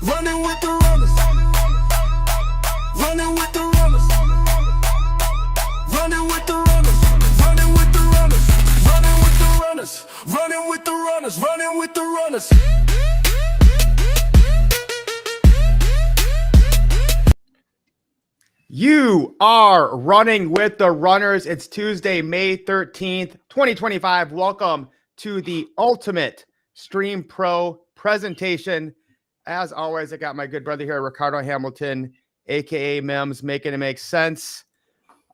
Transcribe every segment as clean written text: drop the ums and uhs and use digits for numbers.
Running with the runners. Running with the runners. Running with the runners. Running with the runners. Running with the runners. Running with the runners. Running with the runners. You are running with the runners. It's Tuesday, May 13th, 2025. Welcome to the Ultimate Stream Pro presentation. As always, I got my good brother here, Ricardo Hamilton, aka Mims, making it make sense.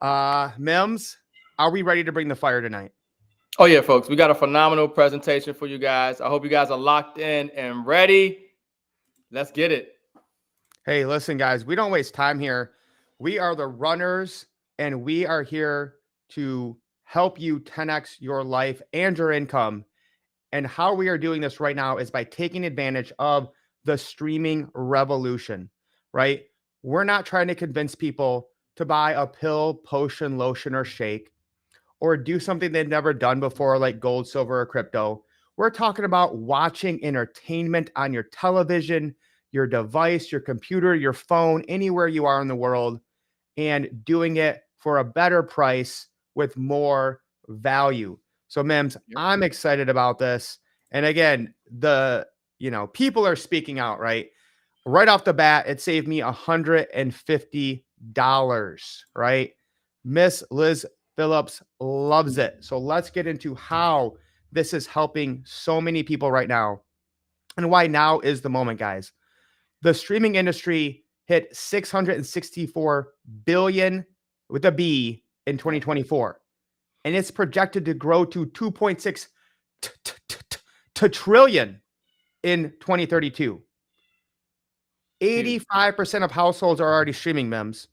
Mims, are we ready to bring the fire tonight? Oh yeah, folks, we got a phenomenal presentation for you guys. I hope you guys are locked in and ready. Let's get it. Hey, listen, guys, we don't waste time here. We are the runners, and we are here to help you 10x your life and your income. And how we are doing this right now is by taking advantage of the streaming revolution, right? We're not trying to convince people to buy a pill, potion, lotion, or shake, or do something they've never done before, like gold, silver, or crypto. We're talking about watching entertainment on your television, your device, your computer, your phone, anywhere you are in the world, and doing it for a better price with more value. So, Mims, I'm excited about this. And again, people are speaking out, right? Right off the bat, it saved me $150, right? Miss Liz Phillips loves it. So let's get into how this is helping so many people right now and why now is the moment, guys. The streaming industry hit 664 billion with a B in 2024, and it's projected to grow to 2.6 trillion in 2032. 85% of households are already streaming, Mims.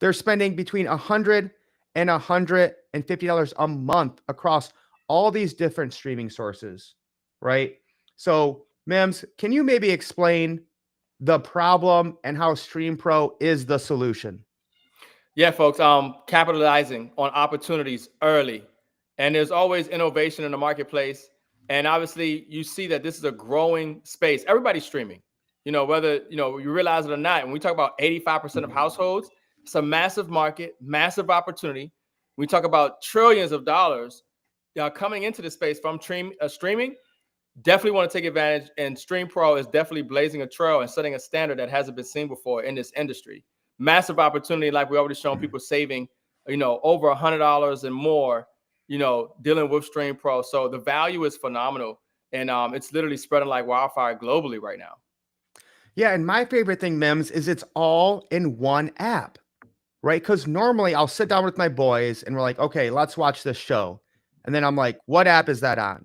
They're spending between $100 and $150 a month across all these different streaming sources, right? So, Mims, can you maybe explain the problem and how Stream Pro is the solution? Yeah, folks, capitalizing on opportunities early. And there's always innovation in the marketplace. And obviously, you see that this is a growing space. Everybody's streaming. Whether you realize it or not. When we talk about 85% of households, it's a massive market, massive opportunity. We talk about trillions of dollars coming into the space from streaming. Definitely want to take advantage, and Stream Pro is definitely blazing a trail and setting a standard that hasn't been seen before in this industry. Massive opportunity, like we already shown people saving, over $100 and more, dealing with Stream Pro. So the value is phenomenal, and it's literally spreading like wildfire globally right now. Yeah, and my favorite thing, Mims, is it's all in one app, right? Because normally I'll sit down with my boys and we're like, okay, let's watch this show. And then I'm like, what app is that on?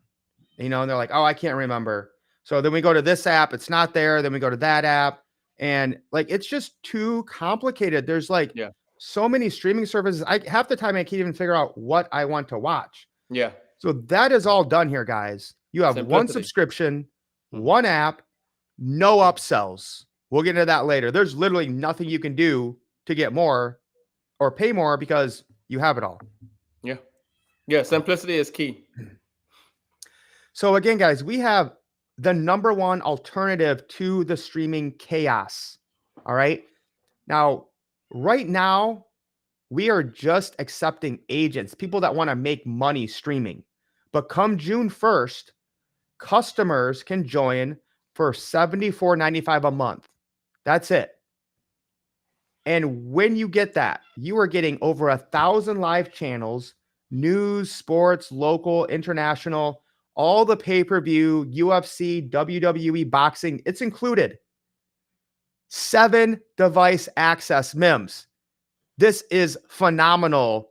And they're like, oh, I can't remember. So then we go to this app, it's not there. Then we go to that app. And it's just too complicated. There's so many streaming services. Half the time I can't even figure out what I want to watch. Yeah. So that is all done here, guys. You have one subscription, one app, no upsells. We'll get into that later. There's literally nothing you can do to get more or pay more because you have it all. Yeah. Yeah. Simplicity is key. So again, guys, we have the number one alternative to the streaming chaos. All right. Now, right now, we are just accepting agents, people that want to make money streaming. But come June 1st, customers can join for $74.95 a month. That's it. And when you get that, you are getting over 1,000 live channels, news, sports, local, international, all the pay-per-view, UFC, WWE, boxing, it's included. 7 device access, Mims. This is phenomenal,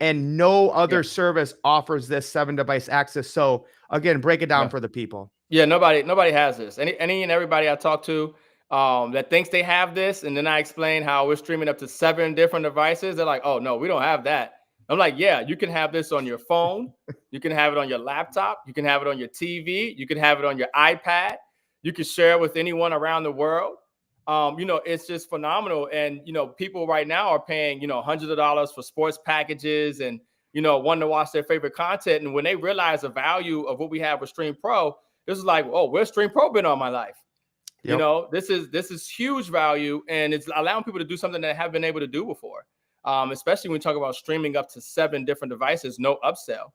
and no other service offers this 7 device access. So again, break it down for the people. Yeah, nobody has this. Any and everybody I talk to that thinks they have this, and then I explain how we're streaming up to 7 different devices. They're like, oh no, we don't have that. I'm like, yeah, you can have this on your phone. You can have it on your laptop. You can have it on your TV. You can have it on your iPad. You can share it with anyone around the world. It's just phenomenal. And, people right now are paying, hundreds of dollars for sports packages and, wanting to watch their favorite content. And when they realize the value of what we have with Stream Pro, this is like, oh, where's Stream Pro been all my life? You know, this is huge value, and it's allowing people to do something they haven't been able to do before. Especially when we talk about streaming up to 7 different devices, no upsell.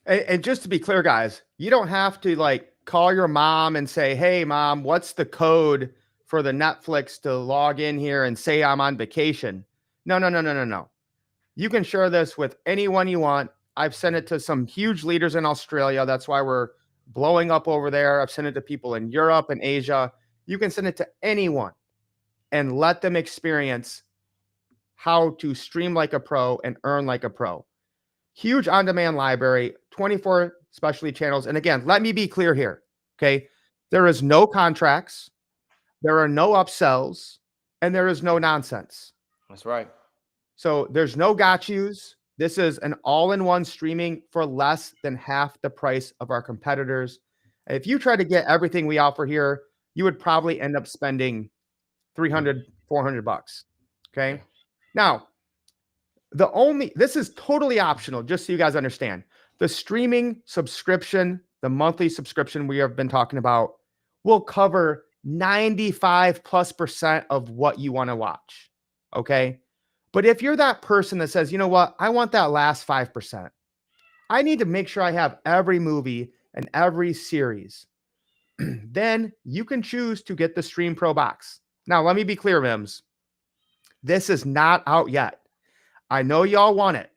And just to be clear, guys, you don't have to like call your mom and say, "Hey, mom, what's the code for the Netflix to log in here and say I'm on vacation?" No, no, no, no, no, no. You can share this with anyone you want. I've sent it to some huge leaders in Australia. That's why we're blowing up over there. I've sent it to people in Europe and Asia. You can send it to anyone and let them experience how to stream like a pro and earn like a pro. Huge on-demand library, 24 specialty channels. And again, let me be clear here, okay? There is no contracts, there are no upsells, and there is no nonsense. That's right. So there's no got yous. This is an all-in-one streaming for less than half the price of our competitors. If you try to get everything we offer here, you would probably end up spending 300, 400 bucks. Okay. Now, this is totally optional, just so you guys understand. The streaming subscription, the monthly subscription we have been talking about, will cover 95+% of what you want to watch. Okay. But if you're that person that says, you know what, I want that last 5%, I need to make sure I have every movie and every series, then you can choose to get the Stream Pro box. Now, let me be clear, Mims. This is not out yet. I know y'all want it,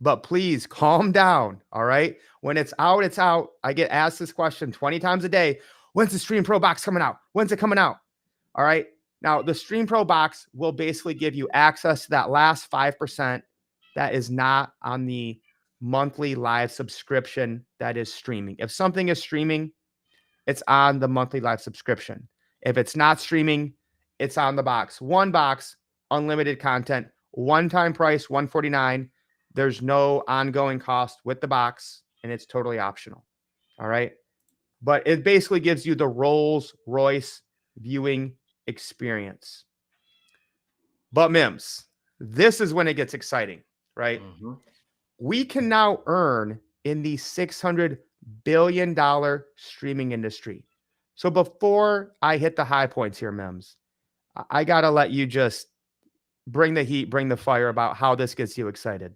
but please calm down. All right. When it's out, it's out. I get asked this question 20 times a day. When's the Stream Pro box coming out? When's it coming out? All right. Now, the Stream Pro box will basically give you access to that last 5% that is not on the monthly live subscription that is streaming. If something is streaming, it's on the monthly live subscription. If it's not streaming, it's on the box. One box, unlimited content, one-time price, $149. There's no ongoing cost with the box, and it's totally optional. All right. But it basically gives you the Rolls-Royce viewing experience. But Mims, this is when it gets exciting, right? Mm-hmm. We can now earn in the $600 billion streaming industry. So before I hit the high points here, Mims, I got to let you just bring the heat, bring the fire about how this gets you excited.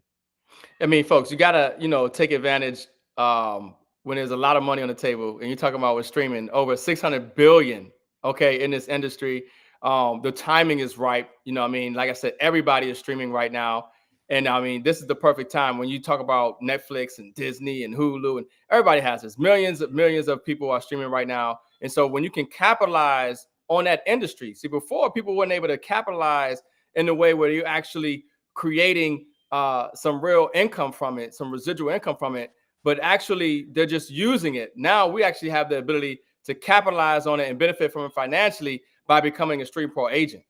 I mean, folks, you got to, take advantage when there's a lot of money on the table, and you're talking about with streaming over 600 billion, okay, in this industry. The timing is right. Like I said, everybody is streaming right now. And this is the perfect time when you talk about Netflix and Disney and Hulu, and everybody has this. Millions of people are streaming right now. And so when you can capitalize on that industry, see, before people weren't able to capitalize in the way where you're actually creating some real income from it, some residual income from it, but actually they're just using it. Now we actually have the ability to capitalize on it and benefit from it financially by becoming a Stream Pro agent.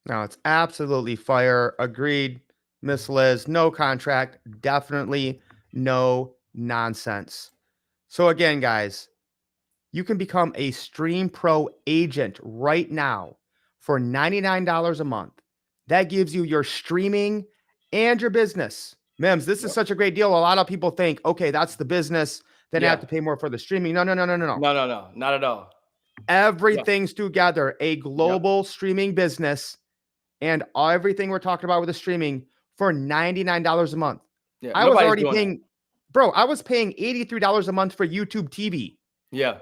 No, it's absolutely fire. Agreed, Miss Liz. No contract. Definitely no nonsense. So again, guys, you can become a Stream Pro agent right now for $99 a month. That gives you your streaming and your business. Mims, this is such a great deal. A lot of people think, okay, that's the business. Then I have to pay more for the streaming. No. No, not at all. Everything's together. A global streaming business and everything we're talking about with the streaming for $99 a month. Yeah, I was already paying, I was paying $83 a month for YouTube TV. Yeah.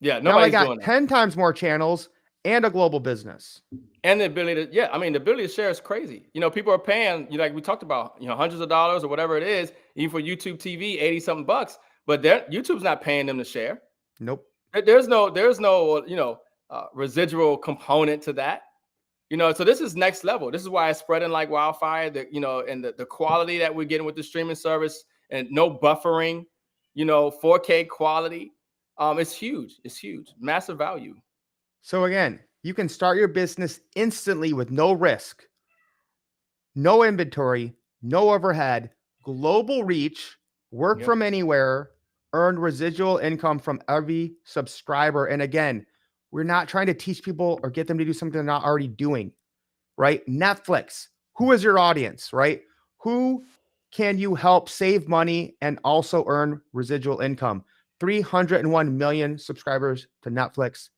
Now I got 10 times more channels and a global business. And the ability to, the ability to share is crazy. People are paying, like we talked about, hundreds of dollars or whatever it is, even for YouTube TV, 80 something bucks, but YouTube's not paying them to share. Nope. There's no, residual component to that. So this is next level. This is why it's spreading like wildfire, and the quality that we're getting with the streaming service and no buffering, 4K quality. It's huge. It's huge. Massive value. So again, you can start your business instantly with no risk, no inventory, no overhead, global reach, work from anywhere, earn residual income from every subscriber. And again, we're not trying to teach people or get them to do something they're not already doing, right? Netflix, who is your audience, right? Who can you help save money and also earn residual income? 301 million subscribers to Netflix,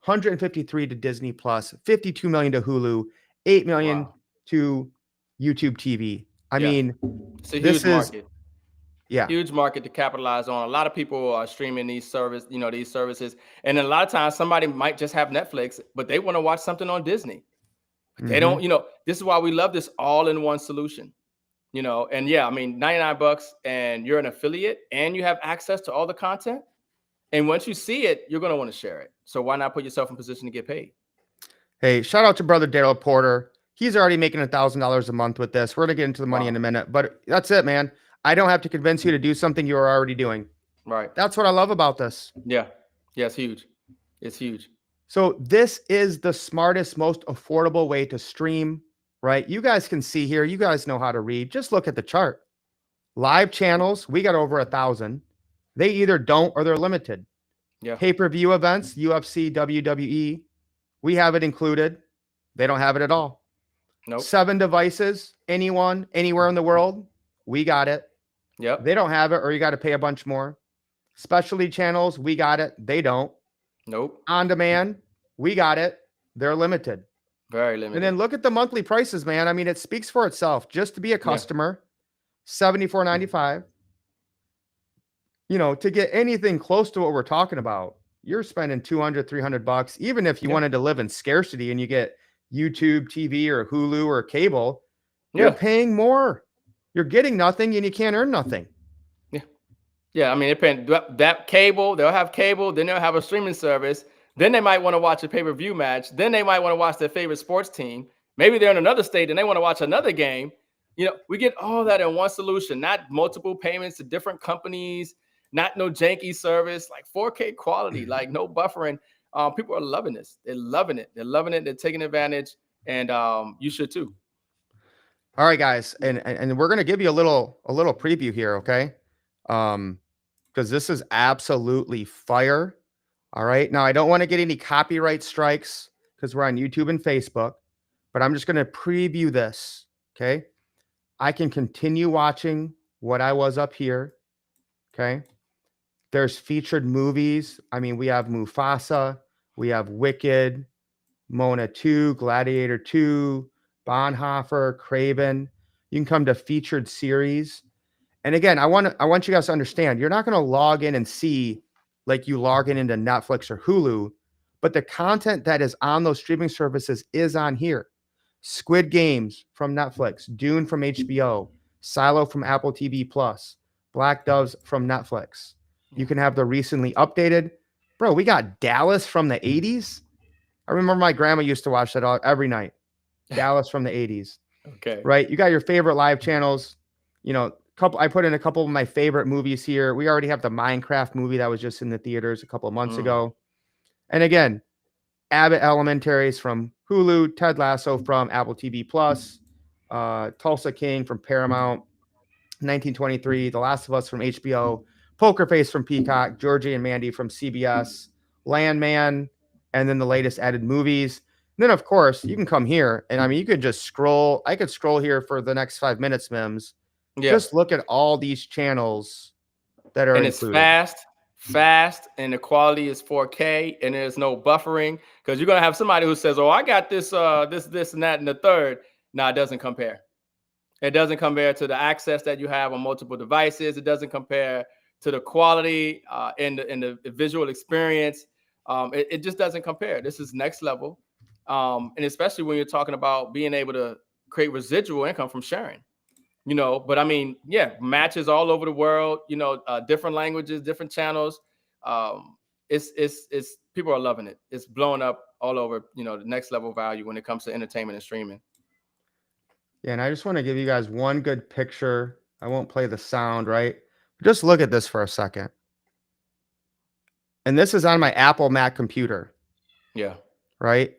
153 to Disney Plus, 52 million to Hulu, 8 million Wow. to YouTube TV. I Yeah. mean, It's a this huge is, market. yeah. Huge market to capitalize on. A lot of people are streaming these services, and a lot of times somebody might just have Netflix, but they want to watch something on Disney. They Mhm. don't. This is why we love this all-in-one solution. And yeah, I mean, $99 and you're an affiliate and you have access to all the content. And once you see it, you're going to want to share it. So why not put yourself in position to get paid? Hey, shout out to brother Daryl Porter. He's already making $1,000 a month with this. We're gonna get into the money in a minute, but that's it, man. I don't have to convince you to do something you're already doing. Right. That's what I love about this. Yeah. Yeah, it's huge. It's huge. So this is the smartest, most affordable way to stream, right? You guys can see here. You guys know how to read. Just look at the chart. Live channels, we got over 1,000. They either don't or they're limited. Yeah. Pay-per-view events, UFC, WWE, we have it included. They don't have it at all. Nope. 7 devices, anyone, anywhere in the world, we got it. Yep. They don't have it, or you got to pay a bunch more. Specialty channels, we got it. They don't. Nope. On demand, we got it. They're limited. Very limited. And then look at the monthly prices, man. I mean, it speaks for itself. Just to be a customer, $74.95. To get anything close to what we're talking about, you're spending $200, $300. Even if you wanted to live in scarcity and you get YouTube TV or Hulu or cable, you're paying more. You're getting nothing and you can't earn nothing. Yeah, I mean, they're paying that cable. They'll have cable. Then they'll have a streaming service. Then they might want to watch a pay-per-view match. Then they might want to watch their favorite sports team. Maybe they're in another state and they want to watch another game. We get all that in one solution, not multiple payments to different companies, not no janky service, like 4K quality, like no buffering. People are loving this. They're loving it. They're loving it. They're taking advantage, and you should too. All right, guys, and we're gonna give you a little preview here, okay? Because this is absolutely fire. All right, now I don't want to get any copyright strikes because we're on YouTube and Facebook, but I'm just gonna preview this, okay? I can continue watching what I was up here, okay? There's featured movies. I mean, we have Mufasa, we have Wicked, Mona 2, Gladiator 2, Bonhoeffer, Craven. You can come to featured series. And again, I want you guys to understand, you're not going to log in and see like you log in into Netflix or Hulu, but the content that is on those streaming services is on here. Squid Games from Netflix, Dune from HBO, Silo from Apple TV Plus, Black Doves from Netflix. You can have the recently updated. Bro, we got Dallas from the 80s. I remember my grandma used to watch that every night. Dallas from the 80s. Okay. Right? You got your favorite live channels. I put in a couple of my favorite movies here. We already have the Minecraft movie that was just in the theaters a couple of months ago. And again, Abbott Elementaries from Hulu, Ted Lasso from Apple TV Plus, Tulsa King from Paramount, 1923, The Last of Us from HBO, Poker Face from Peacock, Georgie and Mandy from CBS, Landman, and then the latest added movies. And then, of course, you can come here, and I mean, you could just scroll. I could scroll here for the next 5 minutes, Mims. Yeah. Just look at all these channels that are included. It's fast, and the quality is 4K, and there's no buffering, because you're gonna have somebody who says, "Oh, I got this, this, and that, and the third." No, it doesn't compare. It doesn't compare to the access that you have on multiple devices. It doesn't compare to the quality and the visual experience. It just doesn't compare. This is next level, and especially when you're talking about being able to create residual income from sharing. But I mean, yeah, matches all over the world. Different languages, different channels. It's people are loving it. It's blowing up all over. The next level value when it comes to entertainment and streaming. Yeah, and I just want to give you guys one good picture. I won't play the sound, right? Just look at this for a second. And this is on my Apple Mac computer. Yeah. Right.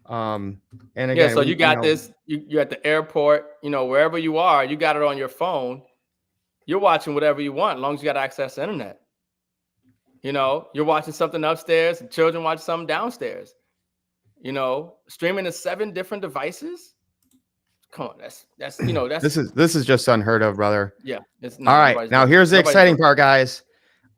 And again, so you got this. You're at the airport. Wherever you are, you got it on your phone. You're watching whatever you want, as long as you got access to internet. You're watching something upstairs, and children watch something downstairs. Streaming to 7 different devices. Come on, that's this is just unheard of, brother. Yeah. All right, now here's the exciting part, guys.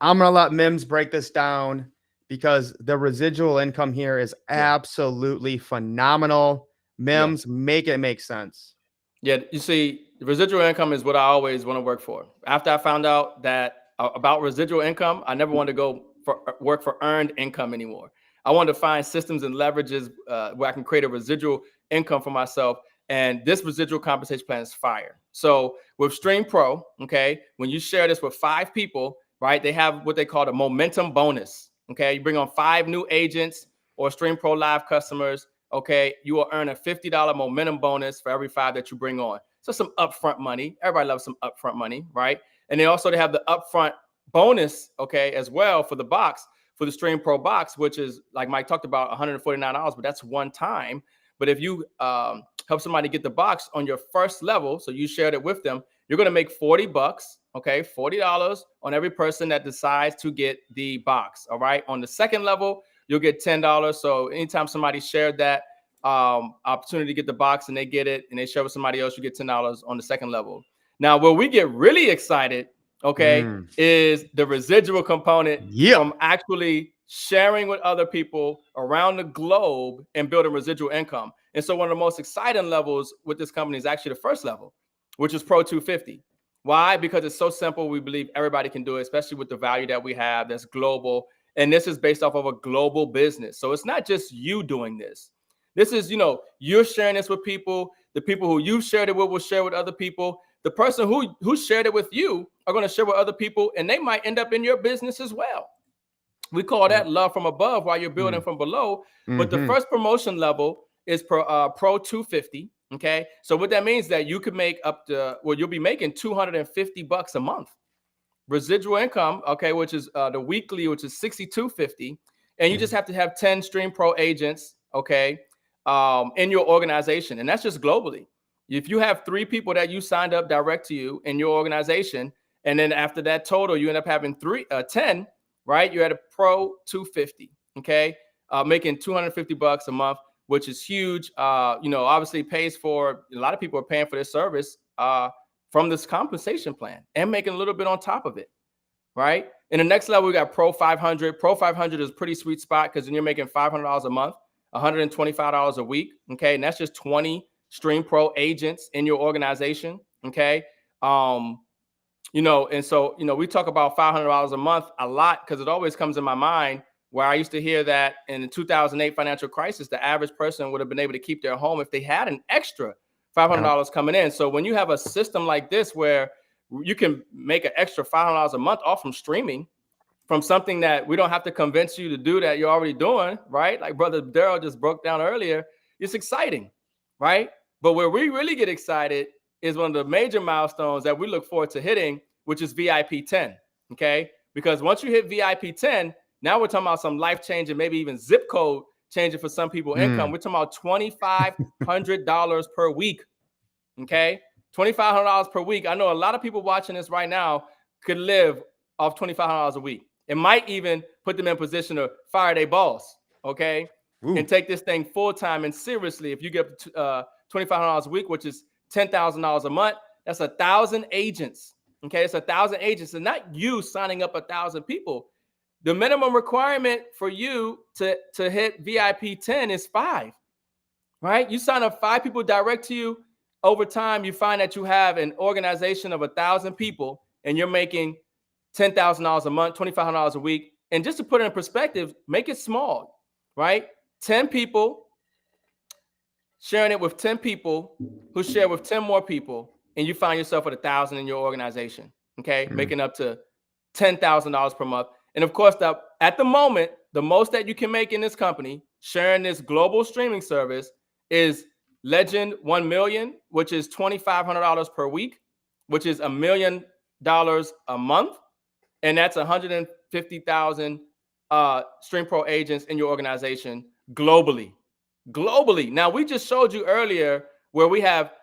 I'm going to let Mims break this down because the residual income here is absolutely phenomenal. Mims, make it make sense. Yeah, you see, the residual income is what I always want to work for. After I found out that about residual income, I never wanted to go for work for earned income anymore. I wanted to find systems and leverages where I can create a residual income for myself. And this residual compensation plan is fire. So with Stream Pro, okay, when you share this with 5 people, right, they have what they call a momentum bonus. Okay, you bring on 5 new agents or Stream Pro Live customers. Okay, you will earn a $50 momentum bonus for every 5 that you bring on. So some upfront money. Everybody loves some upfront money, right? And then also they have the upfront bonus, okay, as well for the box, for the Stream Pro box, which is like Mike talked about, $149, but that's one time. But if you help somebody get the box on your first level, so you shared it with them, you're going to make $40, okay, $40 on every person that decides to get the box. All right. On the second level, you'll get $10. So anytime somebody shared that opportunity to get the box and they get it and they share with somebody else, you get $10 on the second level. Now, where we get really excited, okay, is the residual component from actually sharing with other people around the globe and building residual income. And so one of the most exciting levels with this company is actually the first level, which is Pro 250. Why? Because it's so simple. We believe everybody can do it, especially with the value that we have that's global. And this is based off of a global business. So it's not just you doing this. This is, you're sharing this with people. The people who you shared it with will share with other people. The person who shared it with you are going to share with other people, and they might end up in your business as well. We call that love from above while you're building from below. But the first promotion level is Pro 250. Okay. So what that means is that you could make up to, you'll be making $250 a month. Residual income, okay, which is the weekly, which is $62.50. And you just have to have 10 Stream Pro agents, okay, in your organization. And that's just globally. If you have 3 people that you signed up direct to you in your organization, and then after that total, you end up having 10, right? You're at a Pro 250, okay, making $250 a month, which is huge. Obviously pays for, a lot of people are paying for this service from this compensation plan and making a little bit on top of it, right? In the next level, we got Pro 500. Pro 500 is a pretty sweet spot because then you're making $500 a month, $125 a week, okay? And that's just 20 Stream Pro agents in your organization, okay? And so, we talk about $500 a month a lot because it always comes in my mind where I used to hear that in the 2008 financial crisis, the average person would have been able to keep their home if they had an extra $500 coming in. So when you have a system like this where you can make an extra $500 a month off from streaming, from something that we don't have to convince you to do that you're already doing, right? Like Brother Daryl just broke down earlier, it's exciting, right? But where we really get excited is one of the major milestones that we look forward to hitting, which is VIP 10, okay? Because once you hit VIP 10, now we're talking about some life-changing, maybe even zip code changing for some people income. We're talking about $2,500 per week, okay? $2,500 per week. I know a lot of people watching this right now could live off $2,500 a week. It might even put them in position to fire their boss, okay? And take this thing full-time and seriously. If you get $2,500 a week, which is $10,000 a month, that's 1,000 agents, okay? It's 1,000 agents, and not you signing up 1,000 people. The minimum requirement for you to hit VIP 10 is 5, right? You sign up 5 people direct to you. Over time, you find that you have an organization of 1,000 people, and you're making $10,000 a month, $2,500 a week. And just to put it in perspective, make it small, right? 10 people sharing it with 10 people who share with 10 more people, and you find yourself at 1,000 in your organization, okay? Making up to $10,000 per month. And of course, at the moment, the most that you can make in this company, sharing this global streaming service, is Legend 1 million, which is $2,500 per week, which is $1 million a month. And that's 150,000 Stream Pro agents in your organization globally. Now, we just showed you earlier where we have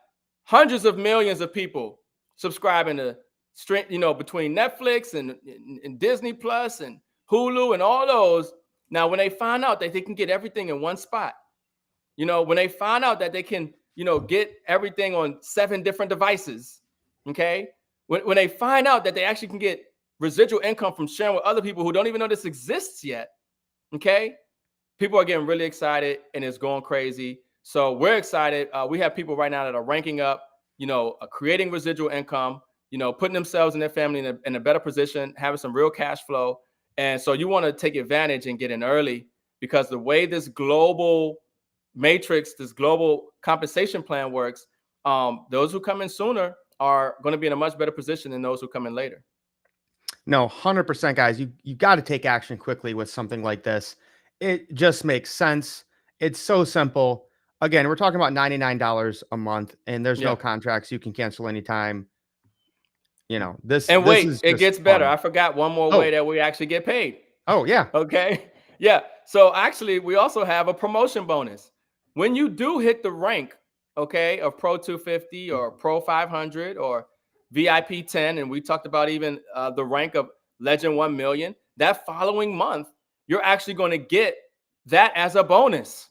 hundreds of millions of people subscribing to stream, between Netflix and Disney Plus and Hulu and all those. Now, when they find out that they can get everything in one spot, when they find out that they can, get everything on 7 different devices, okay? When they find out that they actually can get residual income from sharing with other people who don't even know this exists yet. Okay. People are getting really excited and it's going crazy. So we're excited. We have people right now that are ranking up, creating residual income, putting themselves and their family in a better position, having some real cash flow. And so you want to take advantage and get in early, because the way this global matrix, this global compensation plan works, those who come in sooner are going to be in a much better position than those who come in later. No, 100% guys, you got to take action quickly with something like this. It just makes sense. It's so simple. Again, we're talking about $99 a month and there's no Yeah. contracts. You can cancel anytime. This And this wait, is it just gets better. fun. I forgot one more way Oh, that we actually get paid. oh yeah. Okay. Yeah. So actually, we also have a promotion bonus. When you do hit the rank, okay, of Pro 250 or Pro 500 or VIP 10, and we talked about even the rank of Legend 1 million, that following month, you're actually going to get that as a bonus.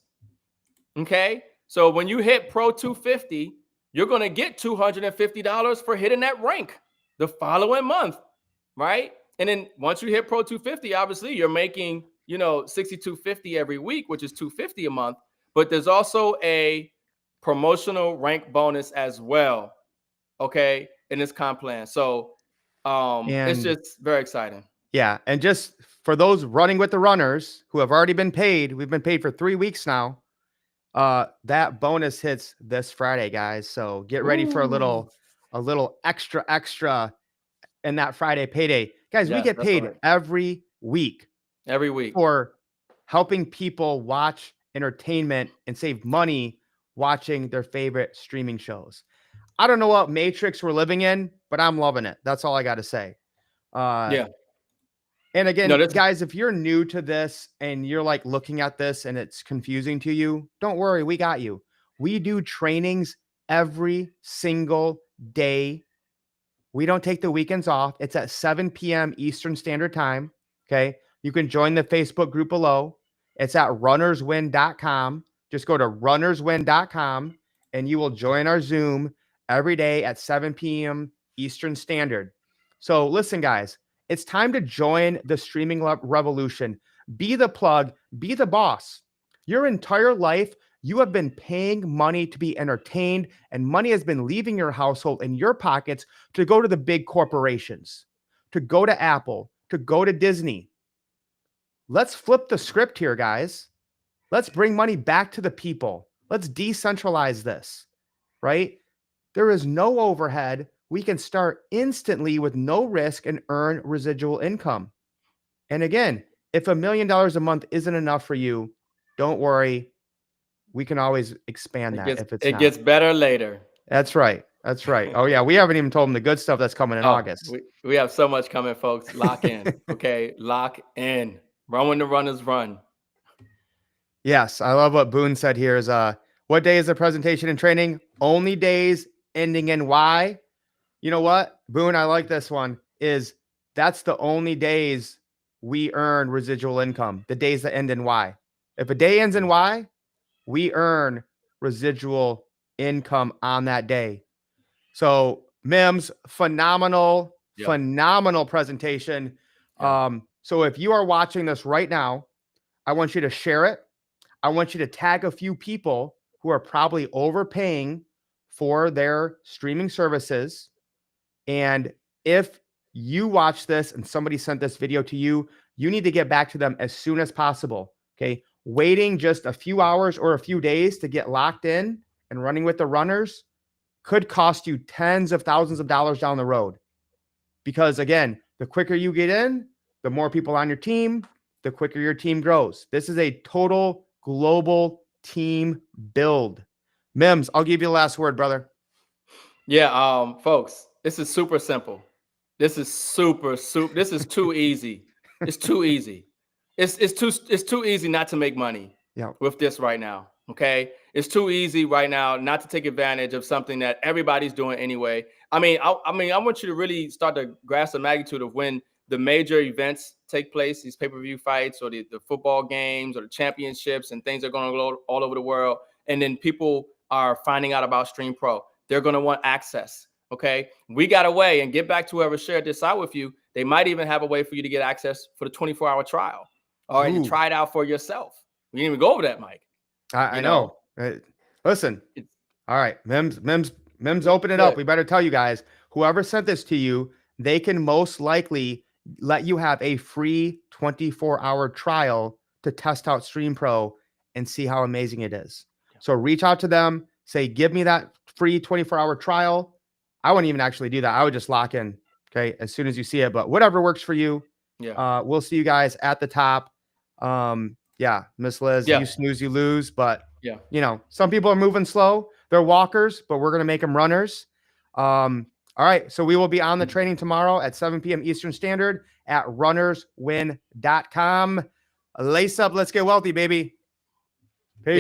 Okay. So when you hit Pro 250, you're going to get $250 for hitting that rank the following month. Right. And then once you hit Pro 250, obviously you're making, 6250 every week, which is 250 a month. But there's also a promotional rank bonus as well. Okay. In this comp plan. So it's And just very exciting. yeah, and just for those running with the runners who have already been paid, we've been paid for 3 weeks now. That bonus hits this Friday, guys. So get ready for a Ooh. little extra in that Friday payday. Guys, we Yes, get that's paid right. every week Every week. for helping people watch entertainment and save money watching their favorite streaming shows. I don't know what matrix we're living in, but I'm loving it. That's all I got to say. Uh, Yeah. and No, again, this guys, if you're new to this and you're like looking at this and it's confusing to you, don't worry, we got you. We do trainings every single day. We don't take the weekends off. It's at 7 p.m. Eastern Standard Time. Okay. You can join the Facebook group below. It's at runnerswin.com. Just go to runnerswin.com and you will join our Zoom every day at 7 p.m. Eastern Standard. So listen, guys, it's time to join the streaming revolution. Be the plug, be the boss. Your entire life, you have been paying money to be entertained, and money has been leaving your household in your pockets to go to the big corporations, to go to Apple, to go to Disney. Let's flip the script here, guys. Let's bring money back to the people. Let's decentralize this, right? There is no overhead. We can start instantly with no risk and earn residual income. And again, if $1 million a month isn't enough for you, don't worry. We can always expand it that gets if it's it not. gets better later. That's right. That's right. Oh, yeah. We haven't even told them the good stuff that's coming in Oh, August. we have so much coming, folks. Lock in. Okay. Lock in. Run when the runners run. Yes. I love what Boone said here is what day is the presentation and training? Only days ending in Y. You know what? Boone, I like this one. That's the only days we earn residual income, the days that end in Y. If a day ends in Y, we earn residual income on that day. So Mims, phenomenal presentation. Yeah. So if you are watching this right now, I want you to share it. I want you to tag a few people who are probably overpaying for their streaming services. And if you watch this and somebody sent this video to you, you need to get back to them as soon as possible. Okay. Waiting just a few hours or a few days to get locked in and running with the runners could cost you tens of thousands of dollars down the road. Because again, the quicker you get in, the more people on your team, the quicker your team grows. This is a total global team build. Mims, I'll give you the last word, brother. Yeah, folks, this is super simple. This is this is too easy. It's too easy. It's too easy not to make money Yeah. with this right now. Okay. It's too easy right now not to take advantage of something that everybody's doing anyway. I mean, I want you to really start to grasp the magnitude of when the major events take place, these pay-per-view fights or the football games or the championships and things are going to go all over the world. And then people are finding out about Stream Pro. They're going to want access. Okay. We got a way, and get back to whoever shared this out with you, They might even have a way for you to get access for the 24-hour trial, or to try it out for yourself. We didn't even go over that, Mike. I know. Listen. It's- All right, Mims, open it up. We better tell you guys, whoever sent this to you, they can most likely let you have a free 24-hour trial to test out Stream Pro and see how amazing it is. So reach out to them, say, give me that free 24-hour trial. I wouldn't even actually do that. I would just lock in, okay, as soon as you see it. But whatever works for you. Yeah. We'll see you guys at the top. Yeah, Miss Liz, you snooze, you lose. But yeah, you know, some people are moving slow. They're walkers, but we're gonna make them runners. All right, so we will be on the training tomorrow at 7 p.m. Eastern Standard at runnerswin.com. Lace up, let's get wealthy, baby. Peace.